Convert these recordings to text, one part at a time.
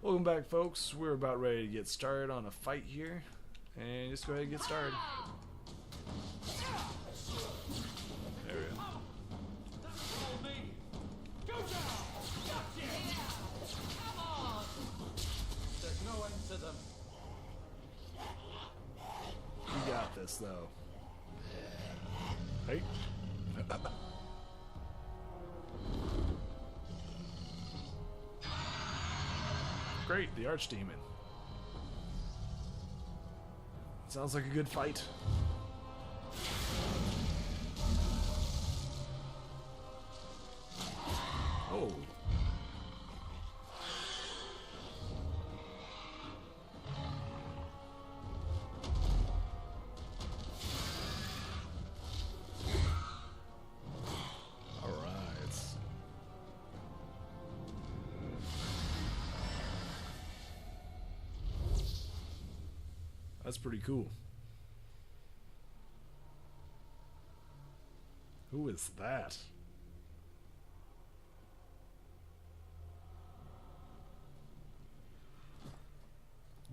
Welcome back, folks. We're about ready to get started on a fight here. And just go ahead and get started. There we go. Go down! Gotcha! Come on! There's no end to them. We got this, though. Hey. Great, the Archdemon. Sounds like a good fight. Oh. All right. That's pretty cool. Who is that?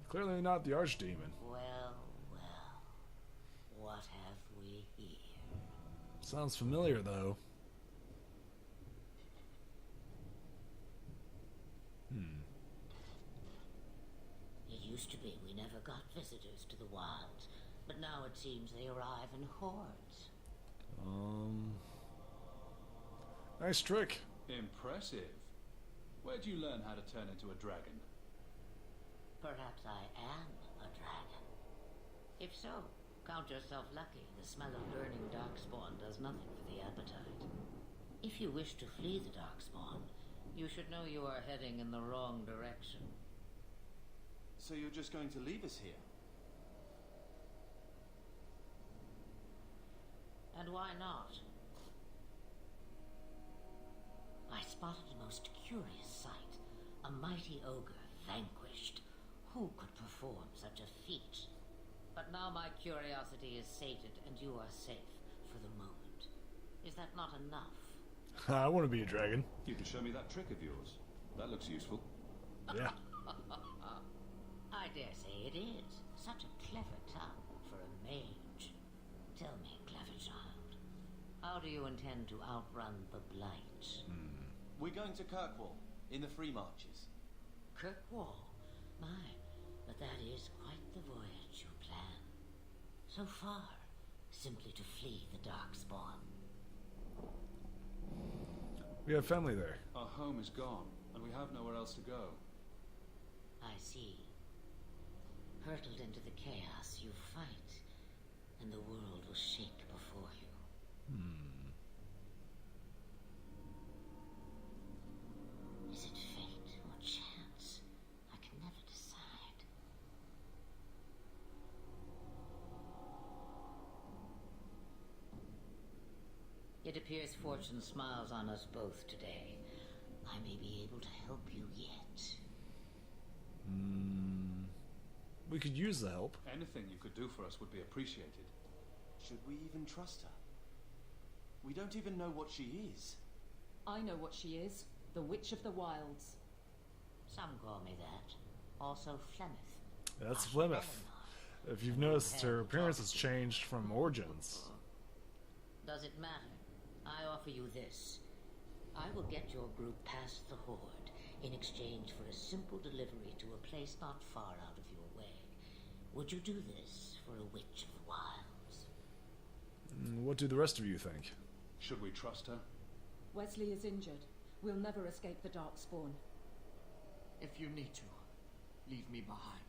Clearly not the Archdemon. Well, well, what have we here? Sounds familiar, though. It used to be we never got visitors to the wilds, but now it seems they arrive in hordes. Nice trick. Impressive. Where'd you learn how to turn into a dragon? Perhaps I am a dragon. If so, count yourself lucky. The smell of burning darkspawn does nothing for the appetite. If you wish to flee the darkspawn, you should know you are heading in the wrong direction. So you're just going to leave us here? And why not? I spotted a most curious sight. A mighty ogre vanquished. Who could perform such a feat? But now my curiosity is sated and you are safe for the moment. Is that not enough? I want to be a dragon. You can show me that trick of yours. That looks useful. Yeah. I dare say it is. Such a clever tongue for a mage. Tell me, clever child, how do you intend to outrun the blight? We're going to Kirkwall, in the Free Marches. Kirkwall? My, but that is quite the voyage you plan. So far, simply to flee the darkspawn. We have family there. Our home is gone, and we have nowhere else to go. I see. Hurtled into the chaos, you fight, and the world will shake before you. Is it fate or chance? I can never decide. It appears fortune smiles on us both today. I may be able to help you yet. We could use the help. Anything you could do for us would be appreciated. Should we even trust her? We don't even know what she is. I know what she is. The Witch of the Wilds. Some call me that. Also Flemeth. That's Flemeth. If you've noticed, her appearance has changed from Origins. Does it matter? I offer you this. I will get your group past the Horde in exchange for a simple delivery to a place not far out of your way. Would you do this for a Witch of the Wilds? What do the rest of you think? Should we trust her? Wesley is injured. We'll never escape the Darkspawn. If you need to, leave me behind.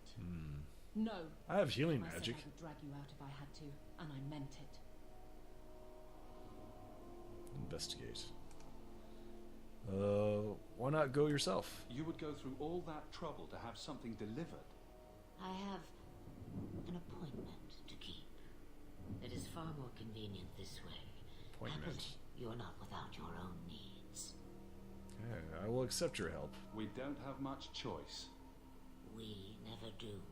No. I have healing I magic. said I would drag you out if I had to, and I meant it. Investigate. Why not go yourself? You would go through all that trouble to have something delivered. I have an appointment to keep. It is far more convenient this way. Appointment. Happily, you're not without your own needs. Okay, I will accept your help. We don't have much choice. We never do.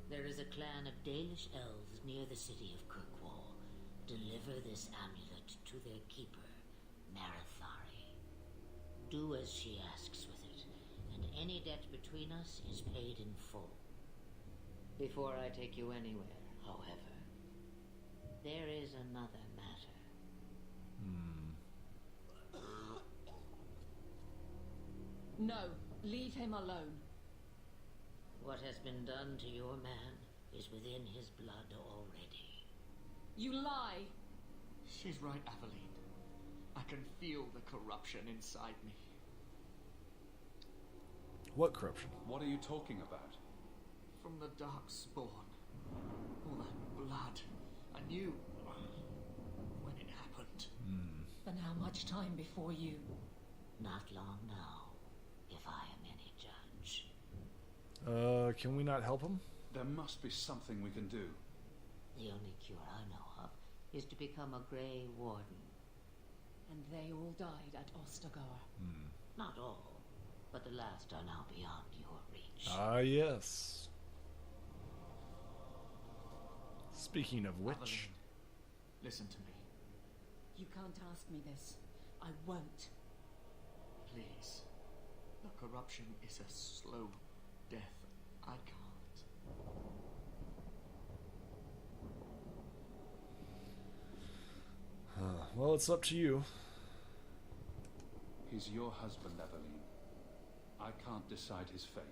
There is a clan of Dalish elves near the city of Kirkwall. Deliver this amulet to their keeper, Marathari. Do as she asks with it, and Any debt between us is paid in full. Before I take you anywhere, however, there is another matter. No, leave him alone. What has been done to your man is within his blood already. You lie. She's right, Aveline. I can feel the corruption inside me. What corruption? What are you talking about? From the dark spawn. All that blood. I knew when it happened. And how much time before you? Not long now, if I am any judge. Can we not help him? There must be something we can do. The only cure I know of is to become a Grey Warden. And they all died at Ostagar. Not all, but the last are now beyond your reach. Ah, yes. Speaking of which... Aveline, listen to me. You can't ask me this. I won't. Please. The corruption is a slow death. I can't. Well, it's up to you. He's your husband, Aveline. I can't decide his fate.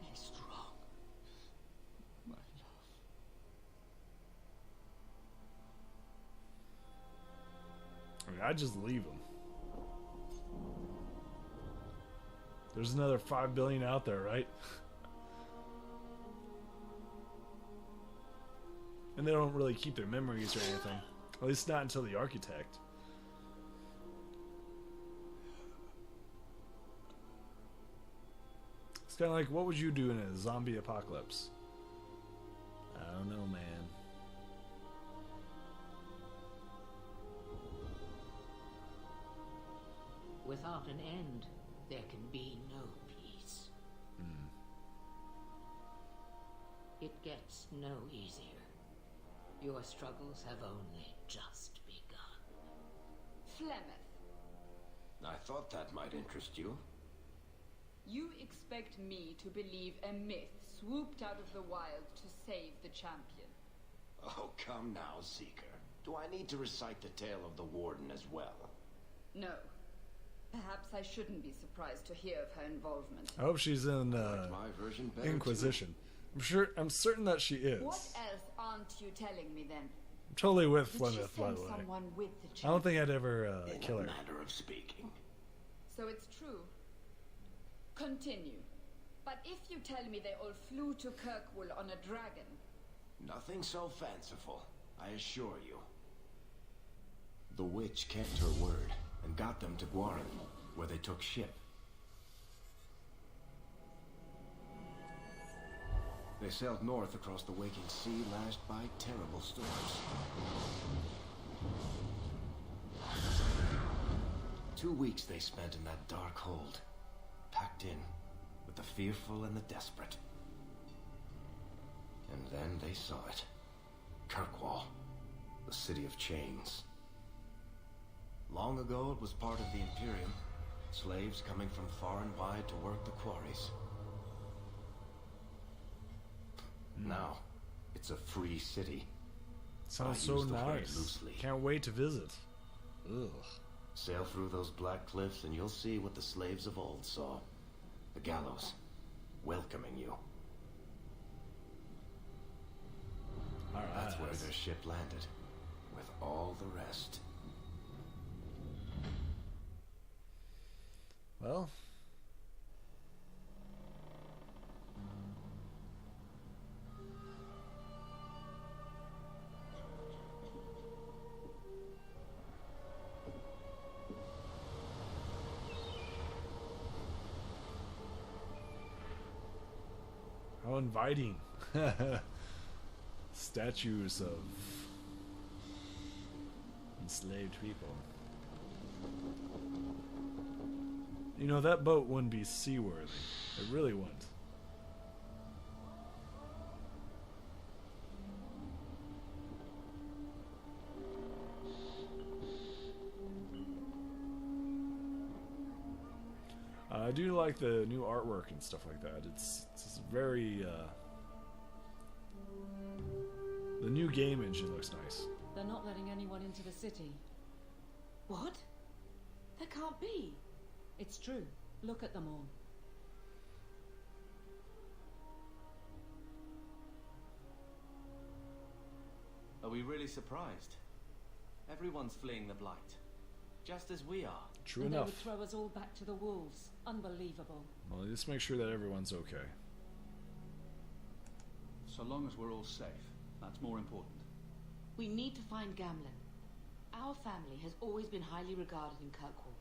Be strong, my love. I mean, I'd just leave him. There's another 5 billion out there, right? And they don't really keep their memories or anything. At least not until the architect. It's kind of like, what would you do in a zombie apocalypse? I don't know, man. Without an end, there can be no peace. It gets no easier. Your struggles have only just begun. Flemeth, I thought that might interest you. You expect me to believe a myth swooped out of the wild to save the champion? Oh, come now, Seeker. Do I need to recite the tale of the Warden as well? No. Perhaps I shouldn't be surprised to hear of her involvement. I hope she's in Like my version better, Inquisition. I'm certain that she is. What else aren't you telling me then? I'm totally with Did she Flemeth, by send the way. someone with the I champion? don't think I'd ever In kill a her. matter of speaking. So it's true. Continue. But if you tell me they all flew to Kirkwall on a dragon... Nothing so fanciful, I assure you. The witch kept her word and got them to Guarin, where they took ship. They sailed north across the waking sea, lashed by terrible storms. 2 weeks they spent in that dark hold, packed in with the fearful and the desperate. And then they saw it. Kirkwall, the city of chains. Long ago it was part of the Imperium, slaves coming from far and wide to work the quarries. Now, it's a free city. Sounds I so use the word nice. loosely. Can't wait to visit. Ugh. Sail through those black cliffs and you'll see what the slaves of old saw. The gallows, welcoming you. Alright. That's where their ship landed, with all the rest. Well. How inviting. Statues of enslaved people. You know, that boat wouldn't be seaworthy. It really wouldn't. I do like the new artwork and stuff like that. It's very the new game engine looks nice. They're not letting anyone into the city. What? That can't be. It's true. Look at them all. Are we really surprised? Everyone's fleeing the Blight. Just as we are. True And enough. they would throw us all back to the wolves. Unbelievable. Well, just make sure that everyone's okay. So long as we're all safe, that's more important. We need to find Gamlen. Our family has always been highly regarded in Kirkwall.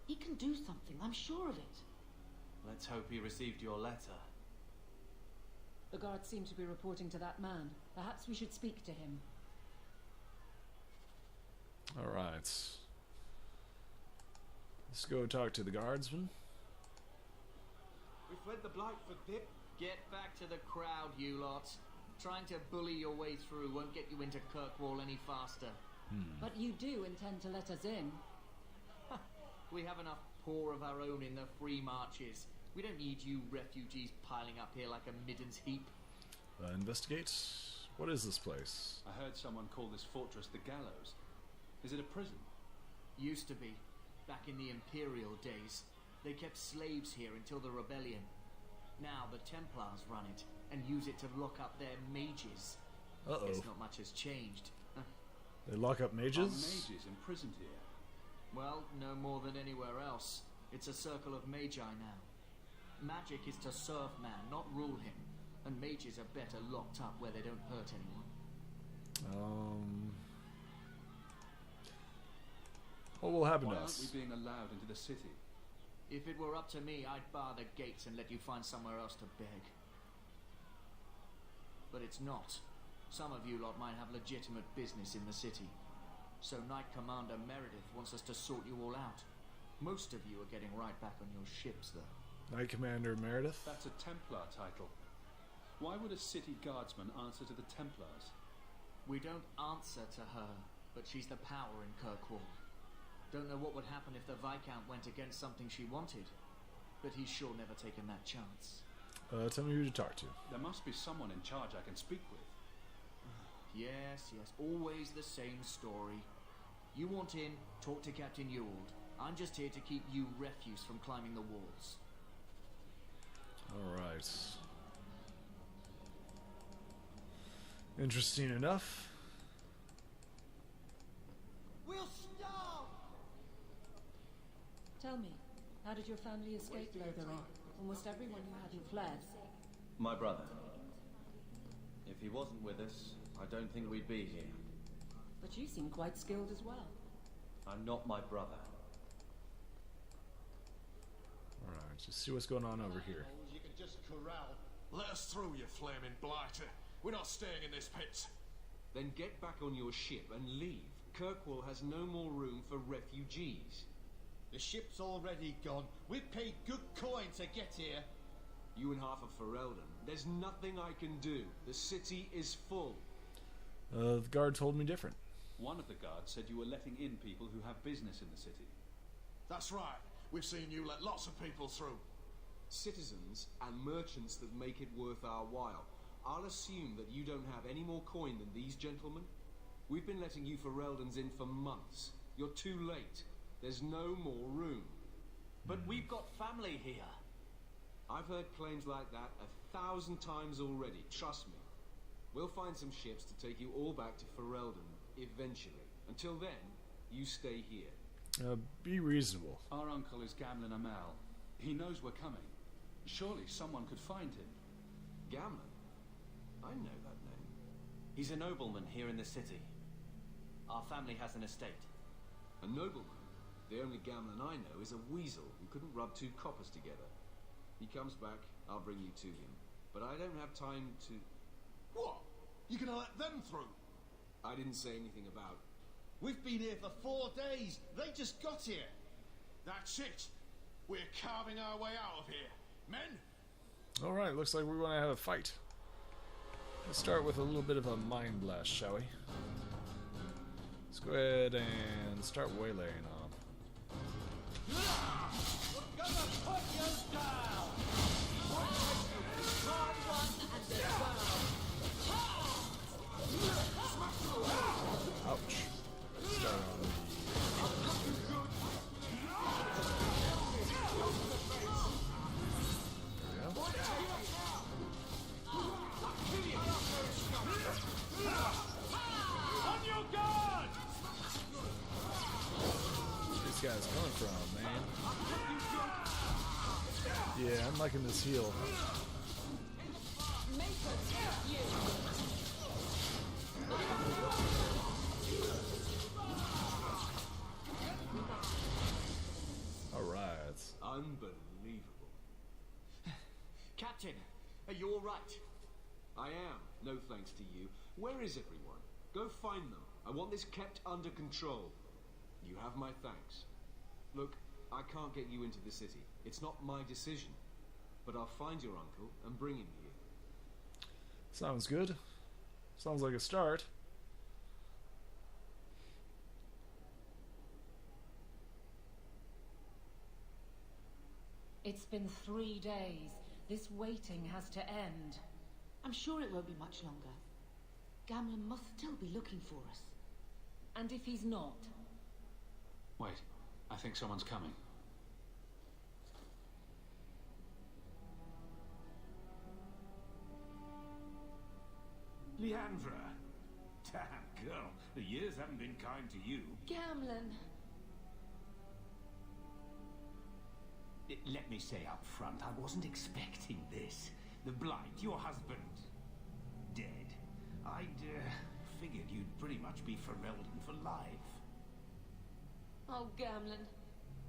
He can do something, I'm sure of it. Let's hope he received your letter. The guards seem to be reporting to that man. Perhaps we should speak to him. Alright. Let's go talk to the guardsman. We fled the Blight for dip. Get back to the crowd, you lot. Trying to bully your way through won't get you into Kirkwall any faster. But you do intend to let us in. We have enough poor of our own in the free marches. We don't need you refugees piling up here like a middens heap. Investigate. What is this place? I heard someone call this fortress the Gallows. Is it a prison? Used to be. Back in the Imperial days. They kept slaves here until the rebellion. Now the Templars run it and use it to lock up their mages. Uh-oh. Guess not much has changed. They lock up Are mages? mages imprisoned here? Well, no more than anywhere else. It's a circle of magi now. Magic is to serve man, not rule him. And mages are better locked up where they don't hurt anyone. What will happen Why to aren't us? we being allowed into the city? If it were up to me, I'd bar the gates and let you find somewhere else to beg. But it's not. Some of you lot might have legitimate business in the city. So Knight Commander Meredith wants us to sort you all out. Most of you are getting right back on your ships, though. Knight Commander Meredith? That's a Templar title. Why would a city guardsman answer to the Templars? We don't answer to her, but she's the power in Kirkwall. Don't know what would happen if the Viscount went against something she wanted, but he's sure never taken that chance. Tell me who to talk to. There must be someone in charge I can speak with. Yes, always the same story. You want in, talk to Captain Ewald. I'm just here to keep you refuse from climbing the walls. Alright. Interesting enough. We'll starve! Tell me, how did your family escape Lothering? Almost everyone you hadn't fled. My brother. If he wasn't with us, I don't think we'd be here. But you seem quite skilled as well. I'm not my brother. Alright, just see what's going on over here. You can just corral. Let us through, you flaming blighter. We're not staying in this pit. Then get back on your ship and leave. Kirkwall has no more room for refugees. The ship's already gone. We've paid good coin to get here. You and half of Ferelden. There's nothing I can do. The city is full. The guard told me different. One of the guards said you were letting in people who have business in the city. That's right. We've seen you let lots of people through. Citizens and merchants that make it worth our while. I'll assume that you don't have any more coin than these gentlemen. We've been letting you Fereldans in for months. You're too late. There's no more room. But we've got family here. I've heard claims like that 1,000 times already, trust me. We'll find some ships to take you all back to Ferelden, eventually. Until then, you stay here. Be reasonable. Our uncle is Gamlen Amel. He knows we're coming. Surely someone could find him. Gamlen? I know that name. He's a nobleman here in the city. Our family has an estate. A nobleman? The only Gamlen I know is a weasel who couldn't rub two coppers together. He comes back, I'll bring you to him. But I don't have time to... What? You're gonna let them through? I didn't say anything about... We've been here for 4 days. They just got here. That's it. We're carving our way out of here. Men? Alright, looks like we're going to have a fight. Let's start with a little bit of a mind blast, shall we? Let's go ahead and start waylaying on. Ouch. Start on the... There we go. On your guard! Where's these guys coming from, man? Yeah, I'm liking this heal. Alright. Unbelievable. Captain, are you all right? I am. No thanks to you. Where is everyone? Go find them. I want this kept under control. You have my thanks. Look, I can't get you into the city. It's not my decision. But I'll find your uncle and bring him here. Sounds good. Sounds like a start. It's been 3 days. This waiting has to end. I'm sure it won't be much longer. Gamlen must still be looking for us. And if he's not? Wait, I think someone's coming. Leandra. Damn, girl. The years haven't been kind to you. Gamlen. Let me say up front, I wasn't expecting this. The Blight, your husband, dead. I'd figured you'd pretty much be Ferelden for life. Oh, Gamlen.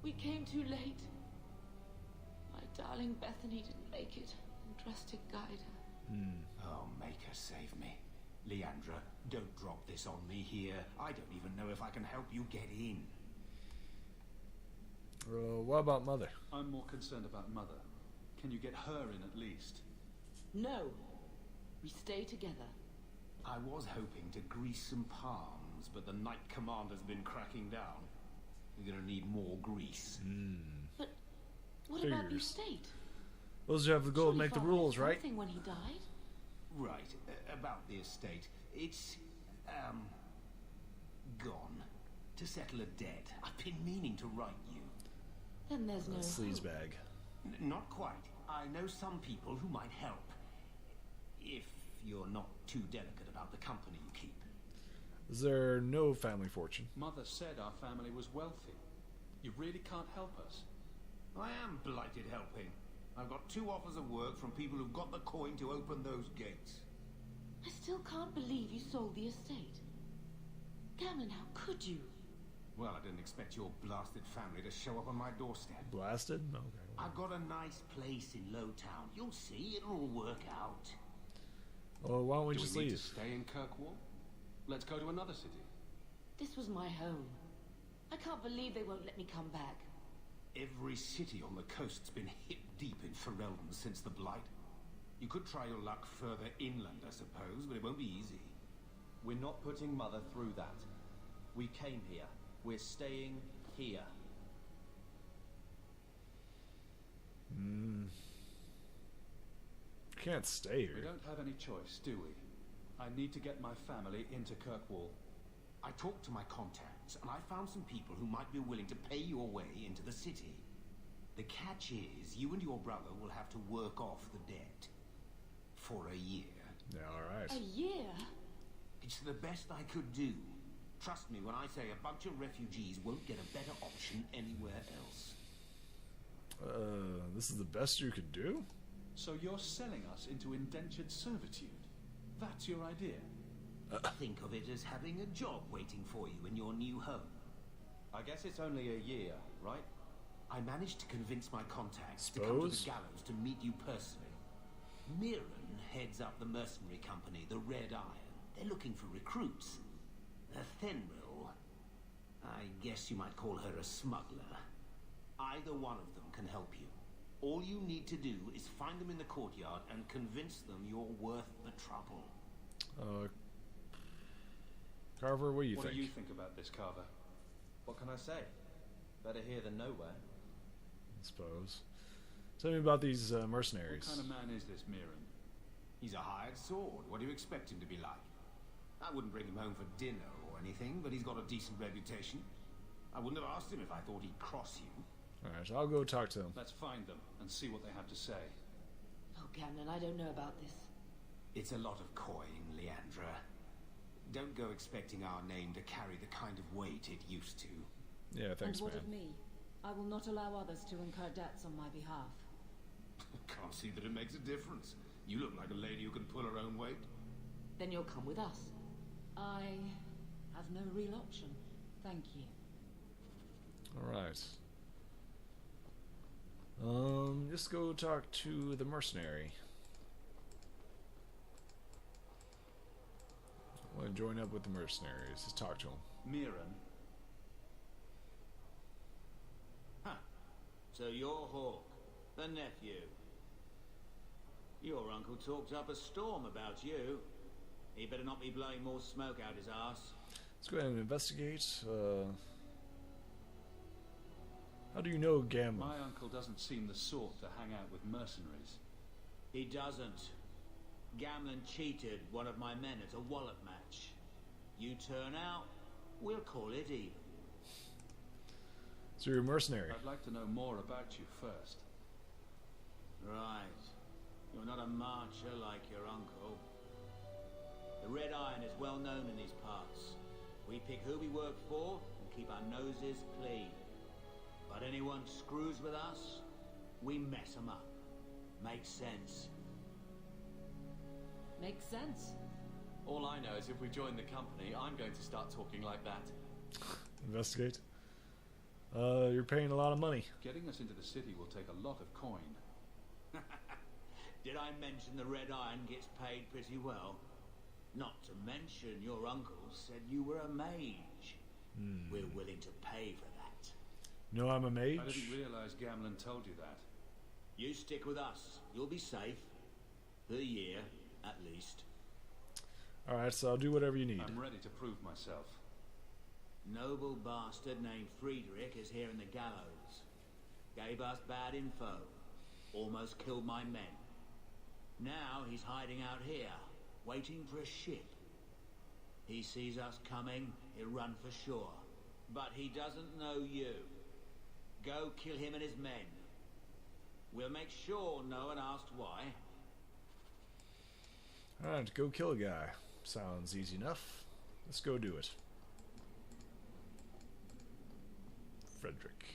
We came too late. My darling Bethany didn't make it, and Drastic guide her. Oh, make her save me. Leandra, don't drop this on me here. I don't even know if I can help you get in. What about Mother? I'm more concerned about Mother. Can you get her in at least? No. We stay together. I was hoping to grease some palms, but the Knight Commander's been cracking down. We're gonna need more grease. But what about the Figures. estate? Those who have the gold Surely make the Father rules, had right? something when he died. Right, about the estate. It's, gone. To settle a debt. I've been meaning to write you. Then there's no Sleaze hope. bag. Not quite. I know some people who might help. If you're not too delicate about the company you keep. Is there no family fortune? Mother said our family was wealthy. You really can't help us. I am blighted helping. I've got 2 offers of work from people who've got the coin to open those gates. I still can't believe you sold the estate. Gamlen, how could you? Well, I didn't expect your blasted family to show up on my doorstep. Blasted? Okay. I've got a nice place in Lowtown. You'll see, it'll all work out. Well, why don't we Do just we need leave? to stay in Kirkwall? Let's go to another city. This was my home. I can't believe they won't let me come back. Every city on the coast's been hip deep in Ferelden since the Blight. You could try your luck further inland, I suppose, but it won't be easy. We're not putting Mother through that. We came here. We're staying here. Can't stay We here. don't have any choice, do we? I need to get my family into Kirkwall. I talked to my contacts, and I found some people who might be willing to pay your way into the city. The catch is, you and your brother will have to work off the debt. For a year. Yeah, alright. A year? It's the best I could do. Trust me when I say a bunch of refugees won't get a better option anywhere else. This is the best you could do? So you're selling us into indentured servitude? That's your idea? Think of it as having a job waiting for you in your new home. I guess it's only a year, right? I managed to convince my contacts to come to the Suppose. gallows to meet you personally. Mirren heads up the mercenary company, the Red Iron. They're looking for recruits. Fenril, I guess you might call her a smuggler. Either one of them can help you. All you need to do is find them in the courtyard and convince them you're worth the trouble. Carver, what do you What think? do you think about this, Carver? What can I say? Better here than nowhere. I suppose. Tell me about these mercenaries. What kind of man is this Miran? He's a hired sword. What do you expect him to be like? I wouldn't bring him home for dinner or anything, but he's got a decent reputation. I wouldn't have asked him if I thought he'd cross you. Alright, I'll go talk to them. Let's find them and see what they have to say. Oh, Gamlin, I don't know about this. It's a lot of coin, Leandra. Don't go expecting our name to carry the kind of weight it used to. Yeah, thanks, and what man. of me? I will not allow others to incur debts on my behalf. Can't see that it makes a difference. You look like a lady who can pull her own weight. Then you'll come with us. I have no real option. Thank you. Alright. Just go talk to the mercenary. I want to join up with the mercenaries. Just talk to him. Miran? Huh. So you're Hawk, the nephew. Your uncle talked up a storm about you. He better not be blowing more smoke out his ass. Let's go ahead and investigate. How do you know Gamma? My uncle doesn't seem the sort to hang out with mercenaries. He doesn't. Gamlin cheated one of my men at a wallop match. You turn out, we'll call it even. So you're a mercenary. I'd like to know more about you first. Right. You're not a marcher like your uncle. The Red Iron is well known in these parts. We pick who we work for and keep our noses clean. But anyone screws with us, we mess them up. Makes sense. Makes sense. All I know is if we join the company, I'm going to start talking like that. Investigate. You're paying a lot of money. Getting us into the city will take a lot of coin. Did I mention the Red Iron gets paid pretty well? Not to mention your uncle said you were a mage. We're willing to pay for that. No, I'm a mage. I didn't realize Gamlin told you that. You stick with us. You'll be safe. For a year, at least. Alright, so I'll do whatever you need. I'm ready to prove myself. Noble bastard named Friedrich is here in the gallows. Gave us bad info. Almost killed my men. Now he's hiding out here, waiting for a ship. He sees us coming, he'll run for shore. But he doesn't know you. Go kill him and his men. We'll make sure no one asks why. Alright, go kill a guy. Sounds easy enough. Let's go do it. Frederick.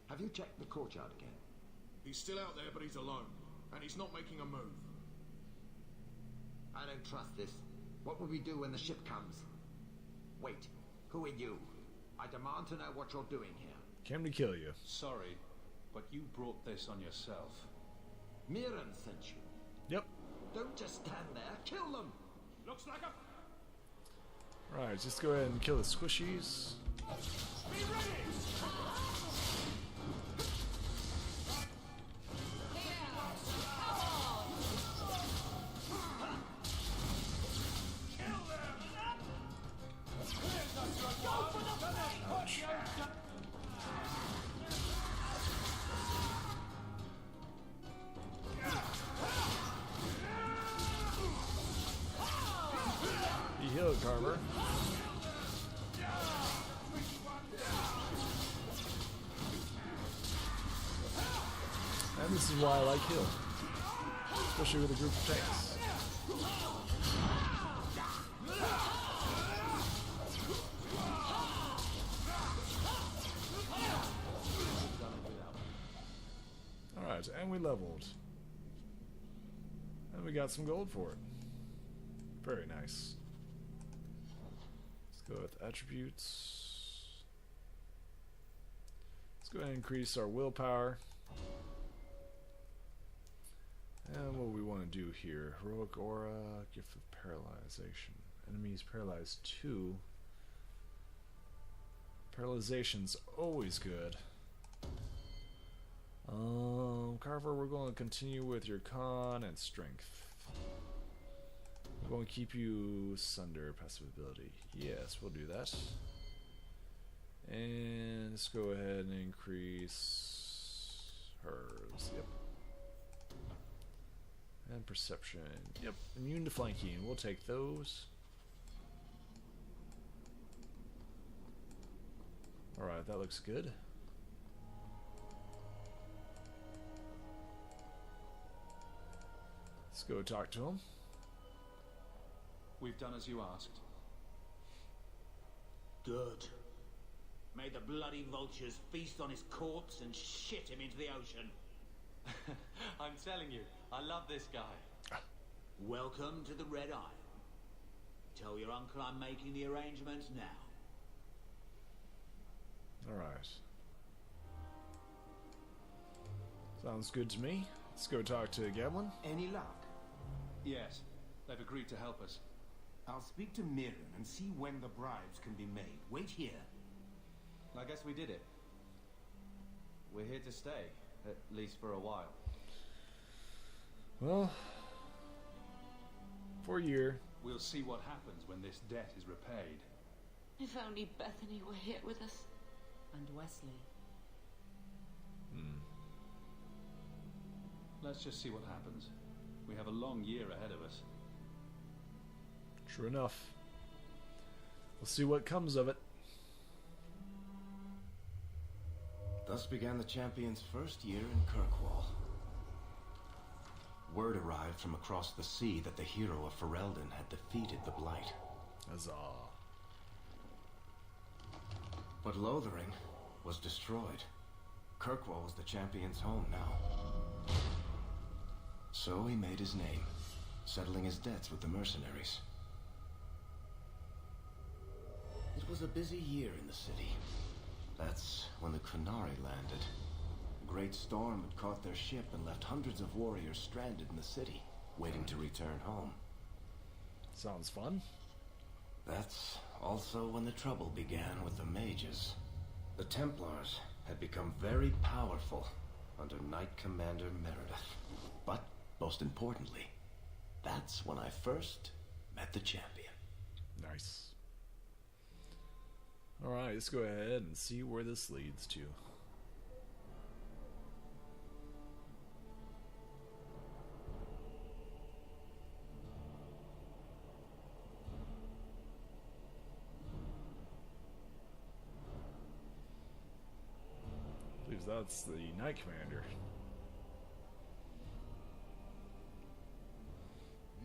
Have you checked the courtyard again? He's still out there, but he's alone. And he's not making a move. I don't trust this. What will we do when the ship comes? Wait, who are you? I demand to know what you're doing here. Came to kill you. Sorry, but you brought this on yourself. Miran sent you. Yep. Don't just stand there. Kill them! Looks like a... Right, just go ahead and kill the squishies. Be ready! Be healed, Carver. And this is why I like heal. Especially with a group of tanks. Alright, and we leveled. And we got some gold for it. Very nice. Let's go with attributes. Let's go ahead and increase our willpower. And what we want to do here, heroic aura, gift of paralyzation. Enemies paralyzed 2. Paralyzation's always good. Carver, we're going to continue with your con and strength. We're going to keep you sunder passive ability. Yes, we'll do that. And Let's go ahead and increase hers. Yep. And perception. Yep. Immune to flanking. We'll take those. Alright, that looks good. Let's go talk to him. We've done as you asked. Good. May the bloody vultures feast on his corpse and shit him into the ocean. I'm telling you, I love this guy. Welcome to the Red Iron. Tell your uncle I'm making the arrangements now. Alright. Sounds good to me. Let's go talk to Gablin. Any luck? Yes, they've agreed to help us. I'll speak to Mirren and see when the bribes can be made. Wait here. I guess we did it. We're here to stay, at least for a while. Well, for a year. We'll see what happens when this debt is repaid. If only Bethany were here with us. And Wesley. Let's just see what happens. We have a long year ahead of us. True enough. We'll see what comes of it. Thus began the champion's first year in Kirkwall. Word arrived from across the sea that the hero of Ferelden had defeated the Blight. Huzzah. But Lothering was destroyed. Kirkwall was the champion's home now. So he made his name, settling his debts with the mercenaries. It was a busy year in the city. That's when the Kunari landed. A great storm had caught their ship and left hundreds of warriors stranded in the city, waiting to return home. Sounds fun. That's also when the trouble began with the Mages. The Templars had become very powerful under Knight Commander Meredith. But, most importantly, that's when I first met the champion. Nice. Alright, let's go ahead and see where this leads to. I believe that's the Knight Commander.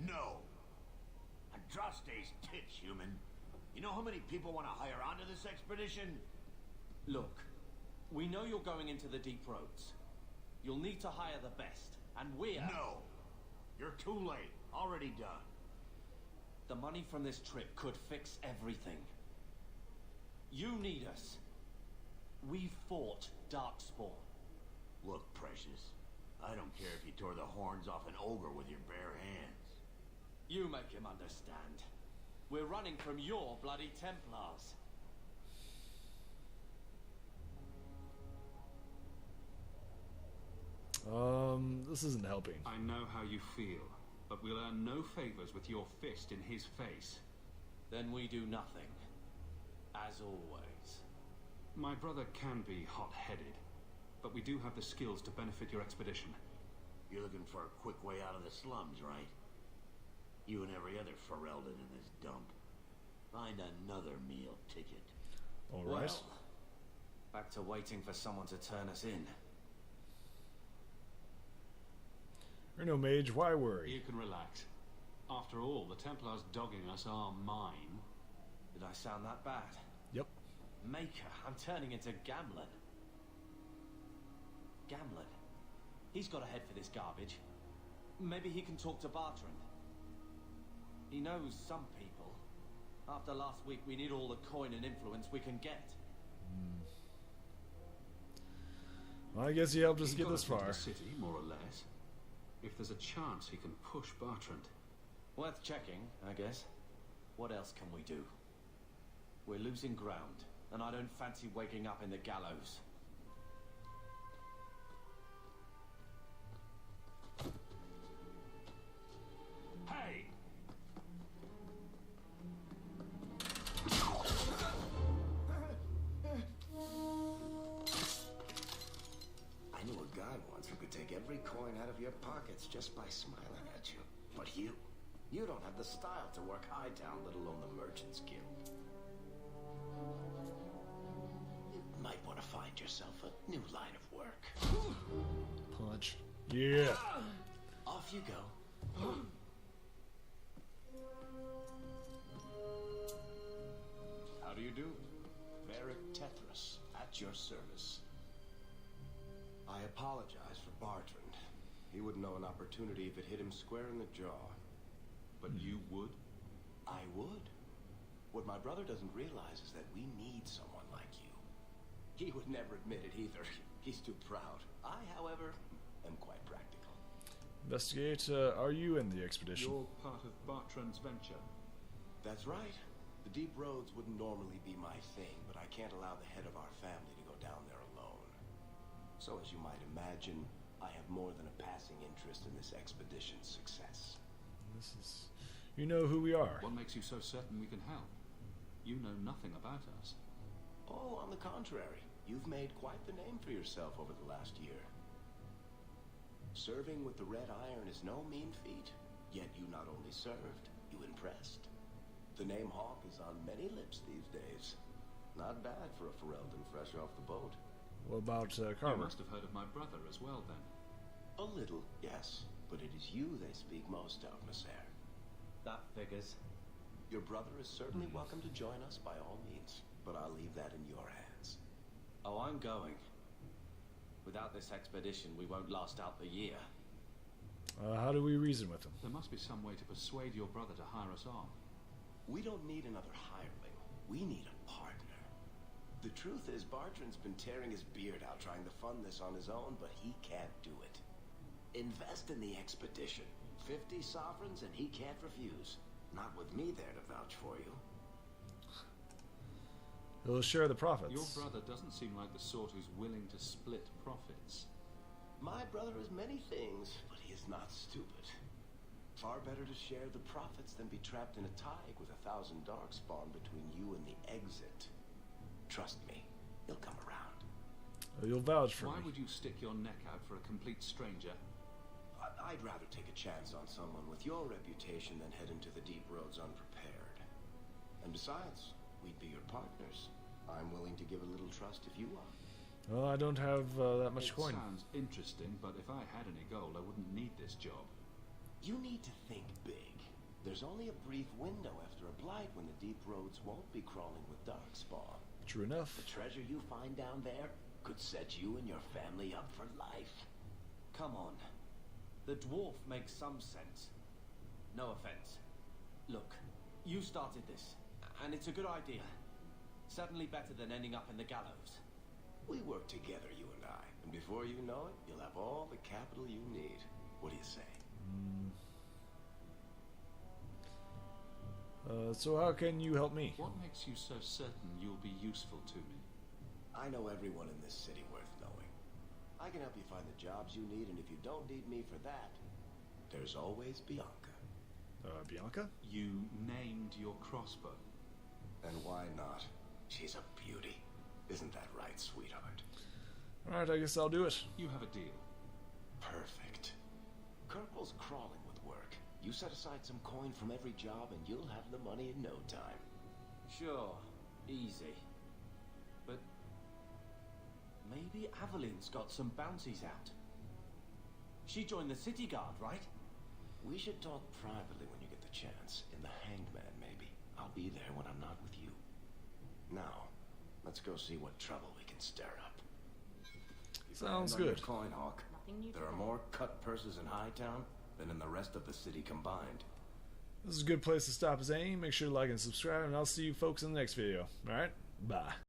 No. Andraste's tits, human. You know how many people want to hire onto this expedition? Look, we know you're going into the deep roads. You'll need to hire the best, and we're... No. You're too late. Already done. The money from this trip could fix everything. You need us. We fought Darkspawn. Look, Precious, I don't care if you tore the horns off an ogre with your bare hands. You make him understand. We're running from your bloody Templars. This isn't helping. I know how you feel, but we'll earn no favors with your fist in his face. Then we do nothing. As always. My brother can be hot-headed, but we do have the skills to benefit your expedition. You're looking for a quick way out of the slums, right? You and every other Ferelden in this dump. Find another meal ticket. All right. Well, back to waiting for someone to turn us in. Or no, Mage, why worry? You can relax. After all, the Templars dogging us are mine. Did I sound that bad? Yep. Maker, I'm turning into Gamlen. Gamlen? He's got a head for this garbage. Maybe he can talk to Bartrand. He knows some people. After last week, we need all the coin and influence we can get. Well, I guess he helped us get this Into far. the city, more or less. If there's a chance he can push Bartrand. Worth checking, I guess. What else can we do? We're losing ground, and I don't fancy waking up in the gallows. Hey! take every coin out of your pockets just by smiling at you. But you don't have the style to work Hightown, let alone the Merchants Guild. You might want to find yourself a new line of work. Punch. Yeah. Off you go. How do you do? Varric Tethras, at your service. I apologize for Bartrand. He would know an opportunity if it hit him square in the jaw. But you would? I would. What my brother doesn't realize is that we need someone like you. He would never admit it either. He's too proud. I, however, am quite practical. Investigate. Are you in the expedition? You're part of Bartrand's venture. That's right. The deep roads wouldn't normally be my thing, but I can't allow the head of our family to go down there alone. So as you might imagine, I have more than a passing interest in this expedition's success. This is... You know who we are. What makes you so certain we can help? You know nothing about us. Oh, on the contrary. You've made quite the name for yourself over the last year. Serving with the Red Iron is no mean feat, yet you not only served, you impressed. The name Hawk is on many lips these days. Not bad for a Ferelden fresh off the boat. What about You Carver? must have heard of my brother as well, then. A little, yes. But it is you they speak most of, Messer. That figures. Your brother is certainly welcome to join us by all means, but I'll leave that in your hands. Oh, I'm going. Without this expedition, we won't last out the year. How do we reason with him? There must be some way to persuade your brother to hire us on. We don't need another hireling. We need a partner. The truth is, Bartrand's been tearing his beard out trying to fund this on his own, but he can't do it. Invest in the expedition. 50 sovereigns and he can't refuse. Not with me there to vouch for you. He'll share the profits. Your brother doesn't seem like the sort who's willing to split profits. My brother is many things, but he is not stupid. Far better to share the profits than be trapped in a tide with 1,000 darkspawn between you and the exit. Trust me, he'll come around. You'll vouch for Why me. would you stick your neck out for a complete stranger? I'd rather take a chance on someone with your reputation than head into the deep roads unprepared. And besides, we'd be your partners. I'm willing to give a little trust if you are. Well, I don't have that much It coin. sounds interesting, but if I had any gold, I wouldn't need this job. You need to think big. There's only a brief window after a blight when the deep roads won't be crawling with darkspawn. True enough. The treasure you find down there could set you and your family up for life. Come on. The dwarf makes some sense. No offense. Look, you started this, and it's a good idea. Certainly better than ending up in the gallows. We work together, you and I, and before you know it, you'll have all the capital you need. What do you say? So how can you help me? What makes you so certain you'll be useful to me? I know everyone in this city worth knowing. I can help you find the jobs you need, and if you don't need me for that, there's always Bianca. Bianca? You named your crossbow. And why not? She's a beauty. Isn't that right, sweetheart? Alright, I guess I'll do it. You have a deal. Perfect. Kirkwall's crawling with work. You set aside some coin from every job and you'll have the money in no time. Sure, easy. But maybe Avelin's got some bounties out. She joined the city guard, right? We should talk privately when you get the chance. In the Hangman, maybe. I'll be there when I'm not with you. Now, let's go see what trouble we can stir up. Sounds Keep your hand on good. your coin, Hawk. There are more cut purses in Hightown than in the rest of the city combined. This is a good place to stop his aim. Make sure to like and subscribe, and I'll see you folks in the next video. Alright? Bye.